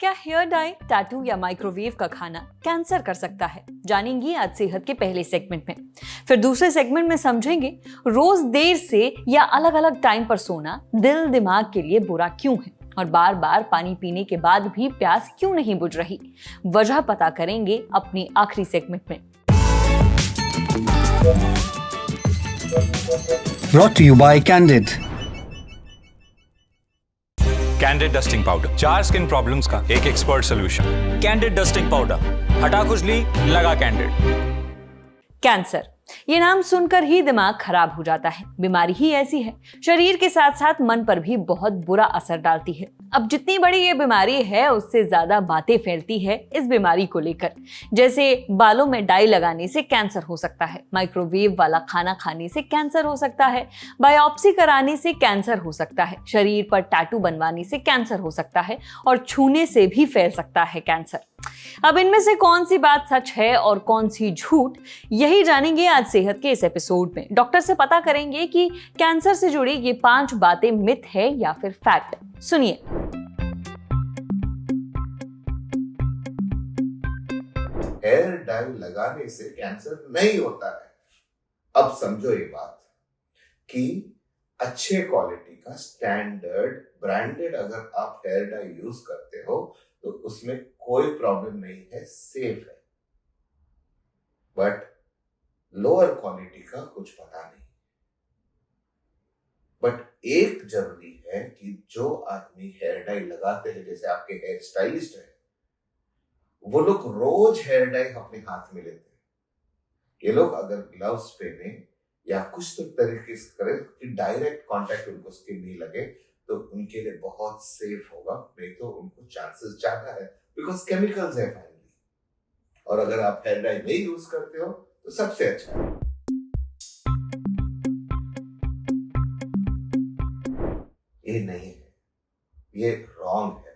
क्या hair dye, tattoo या microwave का खाना कैंसर कर सकता है? जानेंगे आज सेहत के पहले सेगमेंट में। फिर दूसरे सेगमेंट में समझेंगे रोज देर से या अलग अलग टाइम पर सोना दिल दिमाग के लिए बुरा क्यों है और बार बार पानी पीने के बाद भी प्यास क्यों नहीं बुझ रही। वजह पता करेंगे अपने आखिरी सेगमेंट में। Brought to you by Candid. Candid dusting powder, 4 skin problems का एक expert solution. Candid dusting powder, हटा खुजली, लगा कैंडिड। कैंसर, ये नाम सुनकर ही दिमाग खराब हो जाता है। बीमारी ही ऐसी है, शरीर के साथ साथ मन पर भी बहुत बुरा असर डालती है। अब जितनी बड़ी ये बीमारी है उससे ज्यादा बातें फैलती है इस बीमारी को लेकर। जैसे बालों में डाई लगाने से कैंसर हो सकता है, माइक्रोवेव वाला खाना खाने से कैंसर हो सकता है, बायोप्सी कराने से कैंसर हो सकता है, शरीर पर टैटू बनवाने से कैंसर हो सकता है और छूने से भी फैल सकता है कैंसर। अब इनमें से कौन सी बात सच है और कौन सी झूठ, यही जानेंगे आज सेहत के इस एपिसोड में। डॉक्टर से पता करेंगे कि कैंसर से जुड़ी ये 5 बातें मिथ है या फिर फैक्ट। सुनिए। हेयर डाई लगाने से कैंसर नहीं होता है। अब समझो ये बात कि अच्छे क्वालिटी का स्टैंडर्ड ब्रांडेड अगर आप हेयर डाई यूज करते हो तो उसमें कोई प्रॉब्लम नहीं है, सेफ है। बट लोअर क्वालिटी का कुछ पता नहीं। बट एक जरूरी है कि जो आदमी हेयर डाई लगाते हैं, जैसे आपके हेयर स्टाइलिस्ट है, वो लोग रोज हेयर डाई अपने हाथ में लेते हैं। ये लोग अगर ग्लव्स पहने या कुछ तो तरीके से करें कि डायरेक्ट कांटेक्ट उनको स्किन नहीं लगे तो उनके लिए बहुत सेफ होगा। नहीं तो उनको चांसेस ज्यादा है, बिकॉज केमिकल्स है फाइनली। और अगर आप हेयर डाई नहीं यूज करते हो तो सबसे अच्छा है। ये नहीं है, ये रॉन्ग है।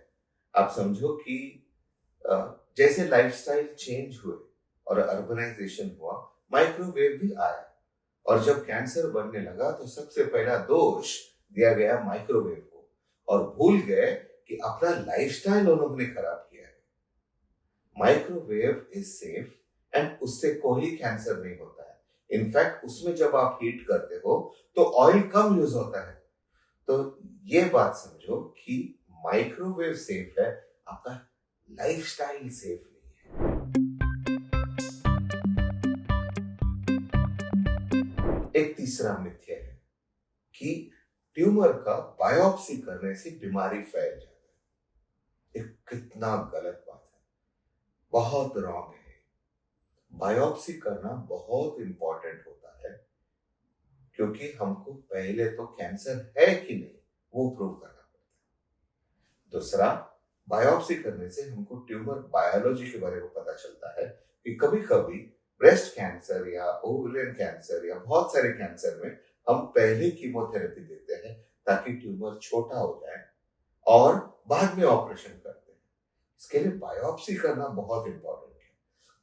आप समझो कि जैसे लाइफस्टाइल चेंज हुए और अर्बनाइजेशन हुआ, माइक्रोवेव भी आया। और जब कैंसर बढ़ने लगा तो सबसे पहला दोष दिया गया माइक्रोवेव को और भूल गए कि अपना लाइफस्टाइल उन्होंने खराब किया है। माइक्रोवेव इज सेफ एंड उससे कोई कैंसर नहीं होता है। इनफैक्ट उसमें जब आप हीट करते हो तो ऑयल कम यूज होता है। तो ये बात समझो कि माइक्रोवेव सेफ है, आपका लाइफस्टाइल सेफ नहीं है। एक तीसरा मिथ्य है कि ट्यूमर का बायोप्सी करने से बीमारी फैल जाता है। ये कितना गलत बात है, बहुत रॉन्ग है। बायोप्सी करना बहुत इंपॉर्टेंट होता है क्योंकि हमको पहले तो कैंसर है कि नहीं वो प्रूव करना पड़ता है। दूसरा, बायोप्सी करने से हमको ट्यूमर बायोलॉजी के बारे में पता चलता है कि कभी कभी ब्रेस्ट कैंसर या ओवरियन कैंसर या बहुत सारे कैंसर में हम पहले कीमोथेरेपी देते हैं ताकि ट्यूमर छोटा हो जाए और बाद में ऑपरेशन करते हैं। इसके लिए बायोप्सी करना बहुत इंपॉर्टेंट है।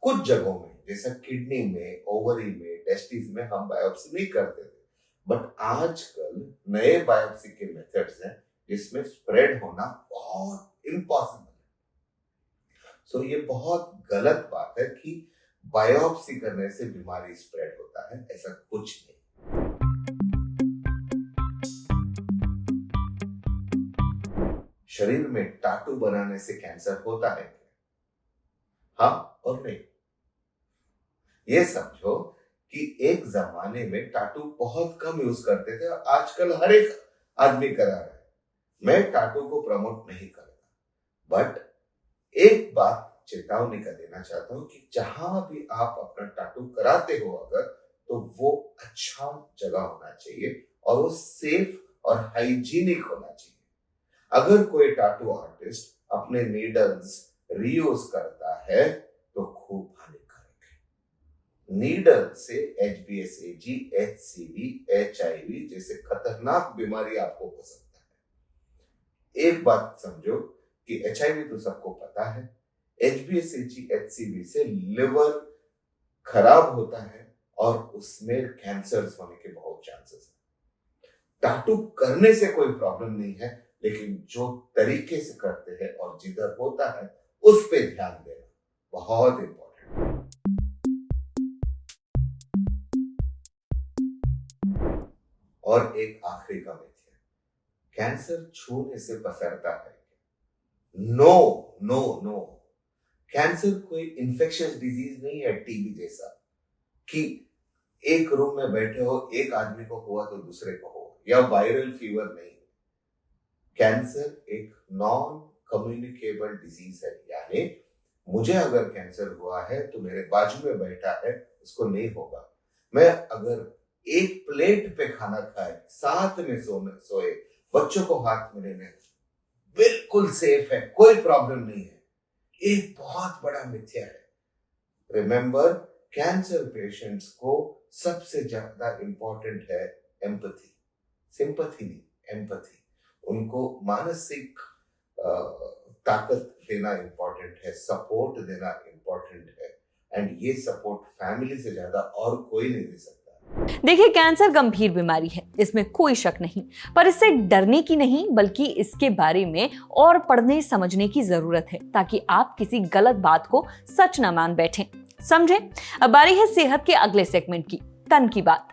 कुछ जगहों में जैसे किडनी में, ओवरी में, टेस्टिस में हम बायोप्सी नहीं करते थे, बट आजकल नए बायोप्सी के मेथड्स हैं जिसमें स्प्रेड होना बहुत इम्पॉसिबल है। सो ये बहुत गलत बात है कि बायोप्सी करने से बीमारी स्प्रेड होता है, ऐसा कुछ नहीं। शरीर में टाटू बनाने से कैंसर होता है क्या? हाँ और नहीं। ये समझो कि एक जमाने में टाटू बहुत कम यूज करते थे और आजकल हर एक आदमी करा रहा है। मैं टाटू को प्रमोट नहीं करता, बट एक बात चेतावनी का देना चाहता हूं कि जहां भी आप अपना टाटू कराते हो अगर, तो वो अच्छा जगह होना चाहिए और वो सेफ और हाइजीनिक होना चाहिए। अगर कोई टाटू आर्टिस्ट अपने नीडल्स रीयूज करता है तो खूब हानिकारक है। नीडल से HBsAg, HCV, HIV जैसे खतरनाक बीमारी आपको हो सकता है। एक बात समझो कि HIV तो सबको पता है, HBsAg, HCV से लिवर खराब होता है और उसमें कैंसर होने के बहुत चांसेस हैं। टाटू करने से कोई प्रॉब्लम नहीं है, लेकिन जो तरीके से करते हैं और जिधर होता है उस पे ध्यान देना बहुत इंपॉर्टेंट है। और एक आखिरी का मिथ है, कैंसर छूने से पसरता है। नो नो नो, कैंसर कोई इन्फेक्शियस डिजीज नहीं है टीबी जैसा कि एक रूम में बैठे हो, एक आदमी को हुआ तो दूसरे को हो, या वायरल फीवर नहीं। कैंसर एक नॉन कम्युनिकेबल डिजीज है, यानी मुझे अगर कैंसर हुआ है तो मेरे बाजू में बैठा है उसको नहीं होगा। मैं अगर एक प्लेट पे खाना खाए, साथ में सोए, बच्चों को हाथ में लेने, बिल्कुल सेफ है, कोई प्रॉब्लम नहीं है। एक बहुत बड़ा मिथ्या है। रिमेंबर, कैंसर पेशेंट्स को सबसे ज्यादा इंपॉर्टेंट है एम्पैथी, सिंपैथी नहीं, एम्पैथी। उनको मानसिक ताकत देना इंपॉर्टेंट है, सपोर्ट देना इंपॉर्टेंट है, एंड ये सपोर्ट फैमिली से ज्यादा और कोई नहीं दे सकता। देखिए, कैंसर गंभीर बीमारी है, इसमें कोई शक नहीं, पर इससे डरने की नहीं बल्कि इसके बारे में और पढ़ने समझने की जरूरत है ताकि आप किसी गलत बात को सच न मान बैठें। समझे? अब बारी है सेहत के अगले सेगमेंट की, तन की बात।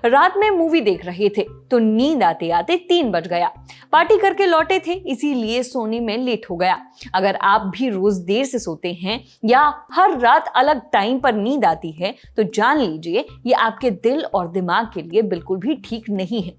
रात में मूवी देख रहे थे तो नींद आते आते 3 बज गया। पार्टी करके लौटे थे, इसीलिए सोने में लेट हो गया। अगर आप भी रोज देर से सोते हैं या हर रात अलग टाइम पर नींद आती है तो जान लीजिए ये आपके दिल और दिमाग के लिए बिल्कुल भी ठीक नहीं है।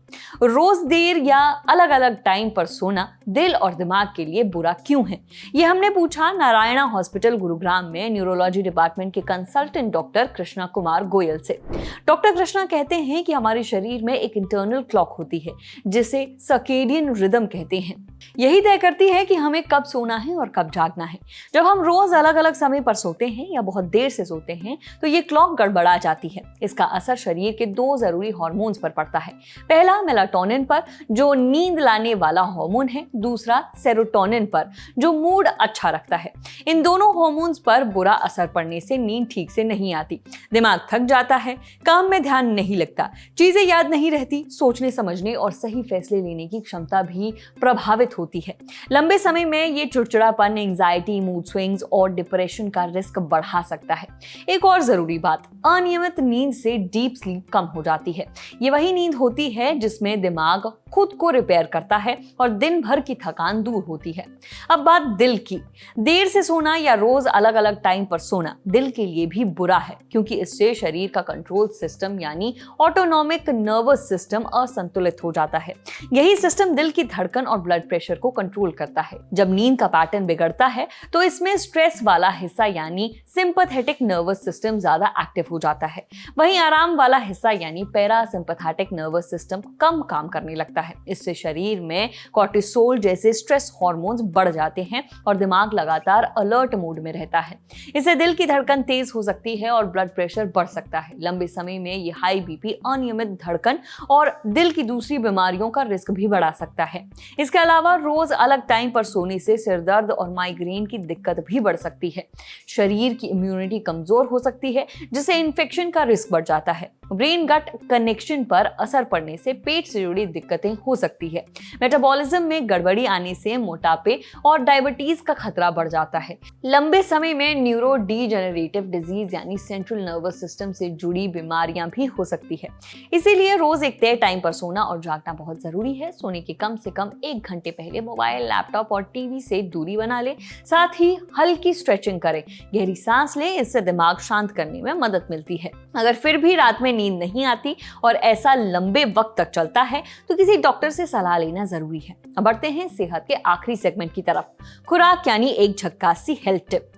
रोज देर या अलग अलग टाइम पर सोना दिल और दिमाग के लिए बुरा क्यों है, ये हमने पूछा नारायणा हॉस्पिटल गुरुग्राम में न्यूरोलॉजी डिपार्टमेंट के कंसल्टेंट डॉक्टर कृष्णा कुमार गोयल से। डॉक्टर कृष्णा कहते हैं कि हमारे शरीर में एक इंटरनल क्लॉक होती है जिसे सर्केडियन रिदम कहते हैं। यही तय करती है कि हमें कब सोना है और कब जागना है। जब हम रोज अलग अलग समय पर सोते हैं या बहुत देर से सोते हैं तो ये क्लॉक गड़बड़ा जाती है। इसका असर शरीर के 2 जरूरी हार्मोन्स पर पड़ता है। पहला मेलाटोनिन पर, जो नींद लाने वाला हार्मोन है, दूसरा सेरोटोनिन पर, जो मूड अच्छा रखता है। इन दोनों हार्मोन्स पर बुरा असर पड़ने से नींद ठीक से नहीं आती, दिमाग थक जाता है, काम में ध्यान नहीं लगता, चीजें याद नहीं रहती, सोचने समझने और सही फैसले लेने की क्षमता भी प्रभावित होती है। लंबे समय में ये चिड़चिड़ापन, एंजाइटी, मूड स्विंग्स और डिप्रेशन का रिस्क बढ़ा सकता है। एक और जरूरी बात, अनियमित नींद से डीप स्लीप कम हो जाती है। ये वही नींद होती है जिसमें दिमाग खुद को रिपेयर करता है और दिन भर की थकान दूर होती है। अब बात दिल की। देर से सोना या रोज अलग अलग टाइम पर सोना दिल के लिए भी बुरा है, क्योंकि इससे शरीर का कंट्रोल सिस्टम यानी ऑटोनॉमिक नर्वस सिस्टम असंतुलित हो जाता है। यही सिस्टम दिल की धड़कन और ब्लड प्रेशर को कंट्रोल करता है। जब नींद का पैटर्न बिगड़ता है तो इसमें स्ट्रेस वाला हिस्सा यानी सिंपैथेटिक नर्वस सिस्टम ज्यादा एक्टिव हो जाता है, वहीं आराम वाला हिस्सा यानी पैरासिम्पैथेटिक नर्वस सिस्टम कम काम करने लगता है। इससे शरीर में कॉर्टिसोल जैसे स्ट्रेस हार्मोन्स बढ़ जाते हैं और दिमाग लगातार अलर्ट मोड में रहता है। इससे दिल की धड़कन तेज हो सकती है और ब्लड प्रेशर बढ़ सकता है। लंबे समय में ये हाई बीपी, अनियमित धड़कन और दिल की दूसरी बीमारियों का रिस्क भी बढ़ा सकता है। इसके अलावा रोज अलग टाइम पर सोने से सिर दर्द और माइग्रेन की दिक्कत भी बढ़ सकती है। शरीर की इम्यूनिटी कमजोर हो सकती है जिससे इन्फेक्शन का रिस्क बढ़ जाता है। ब्रेन गट कनेक्शन पर असर पड़ने से पेट से जुड़ी दिक्कतें हो सकती है। मेटाबॉलिज्म में गड़बड़ी आने से मोटापे और डायबिटीज का खतरा बढ़ जाता है। लंबे समय में न्यूरो डीजेनरेटिव डिजीज यानी सेंट्रल नर्वस सिस्टम से जुड़ी बीमारियां भी हो सकती है। इसीलिए रोज एक तय टाइम पर सोना और जागना बहुत जरूरी है। सोने के कम से कम 1 घंटे पहले मोबाइल, लैपटॉप और टीवी से दूरी बना ले। साथ ही हल्की स्ट्रेचिंग करें, गहरी सांस लें, इससे दिमाग शांत करने में मदद मिलती है। अगर फिर भी रात में नींद नहीं आती और ऐसा लंबे वक्त तक चलता है तो किसी डॉक्टर से सलाह लेना जरूरी है। अब बढ़ते हैं सेहत के आखिरी सेगमेंट की तरफ, खुराक यानी एक झक्कास सी हेल्थ टिप।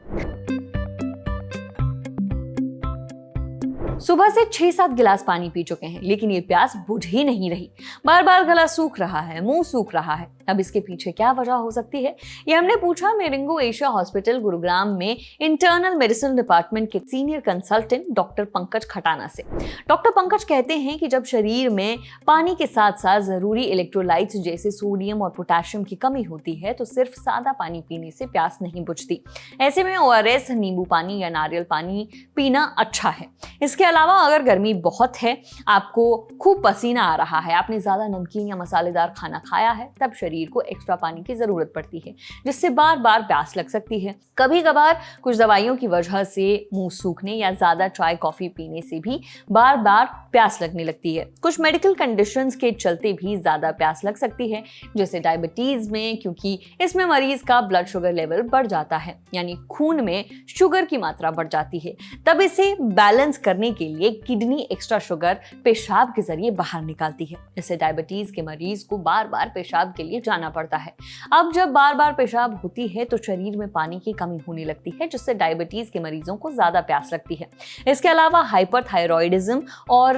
सुबह से 6-7 गिलास पानी पी चुके हैं लेकिन ये प्यास बुझ ही नहीं रही। बार बार गला सूख रहा है, मुंह सूख रहा है। अब इसके पीछे क्या वजह हो सकती है, ये हमने पूछा मेरिंगो एशिया हॉस्पिटल गुरुग्राम में इंटरनल मेडिसिन डिपार्टमेंट के senior consultant doctor Pankaj Khatana से। डॉक्टर पंकज कहते हैं कि जब शरीर में पानी के साथ साथ जरूरी इलेक्ट्रोलाइट्स जैसे सोडियम और पोटेशियम की कमी होती है तो सिर्फ सादा पानी पीने से प्यास नहीं बुझती। ऐसे में ORS, नींबू पानी या नारियल पानी पीना अच्छा है। इसके अलावा अगर गर्मी बहुत है, आपको खूब पसीना आ रहा है, आपने ज़्यादा नमकीन या मसालेदार खाना खाया है, तब शरीर को एक्स्ट्रा पानी की ज़रूरत पड़ती है, जिससे बार बार प्यास लग सकती है। कभी कभार कुछ दवाइयों की वजह से मुंह सूखने या ज़्यादा चाय कॉफ़ी पीने से भी बार बार प्यास लगने लगती है। कुछ मेडिकल कंडीशंस के चलते भी ज़्यादा प्यास लग सकती है, जैसे डायबिटीज़ में, क्योंकि इसमें मरीज का ब्लड शुगर लेवल बढ़ जाता है, यानी खून में शुगर की मात्रा बढ़ जाती है। तब इसे बैलेंस करने के लिए किडनी एक्स्ट्रा शुगर पेशाब के जरिए बाहर निकालती है। इससे डायबिटीज के मरीज को बार बार पेशाब के लिए जाना पड़ता है। अब जब बार बार पेशाब होती है तो शरीर में पानी की कमी होने लगती है, जिससे डायबिटीज के मरीजों को ज्यादा प्यास लगती है। इसके अलावा हाइपरथायरॉयडिज्म और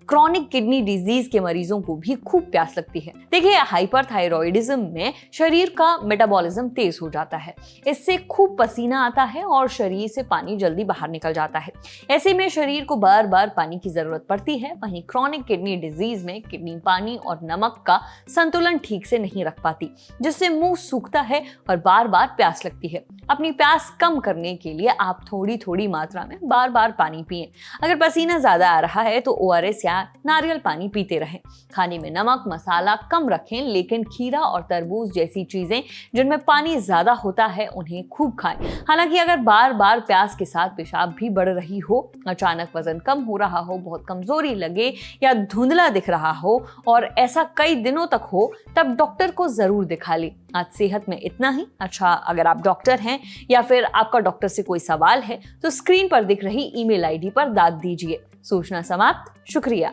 क्रॉनिक किडनी डिजीज के मरीजों को भी खूब प्यास लगती है। देखिए, हाइपरथायरॉयडिज्म में शरीर का मेटाबॉलिज्म तेज हो जाता है, इससे खूब पसीना आता है और शरीर से पानी जल्दी बाहर निकल जाता है। ऐसे में शरीर को बार बार पानी की जरूरत पड़ती है। वहीं क्रॉनिक किडनी डिजीज में किडनी पानी और नमक का संतुलन ठीक से नहीं रख पाती, जिससे मुंह सूखता है और बार बार प्यास लगती है। अपनी प्यास कम करने के लिए आप थोड़ी थोड़ी मात्रा में बार बार पानी पिएं। अगर पसीना ज्यादा आ रहा है तो ORS या नारियल पानी पीते रहें। खाने में नमक मसाला कम रखें, लेकिन खीरा और तरबूज जैसी चीजें जिनमें पानी ज्यादा होता है उन्हें खूब खाएं। हालांकि अगर बार बार प्यास के साथ पेशाब भी बढ़ रही हो, अचानक वजन कम हो रहा हो, बहुत कमजोरी लगे या धुंधला दिख रहा हो और ऐसा कई दिनों तक हो, तब डॉक्टर को जरूर दिखा लें। आज सेहत में इतना ही। अच्छा, अगर आप डॉक्टर हैं या फिर आपका डॉक्टर से कोई सवाल है तो स्क्रीन पर दिख रही ईमेल ID पर दाग दीजिए। सूचना समाप्त। शुक्रिया।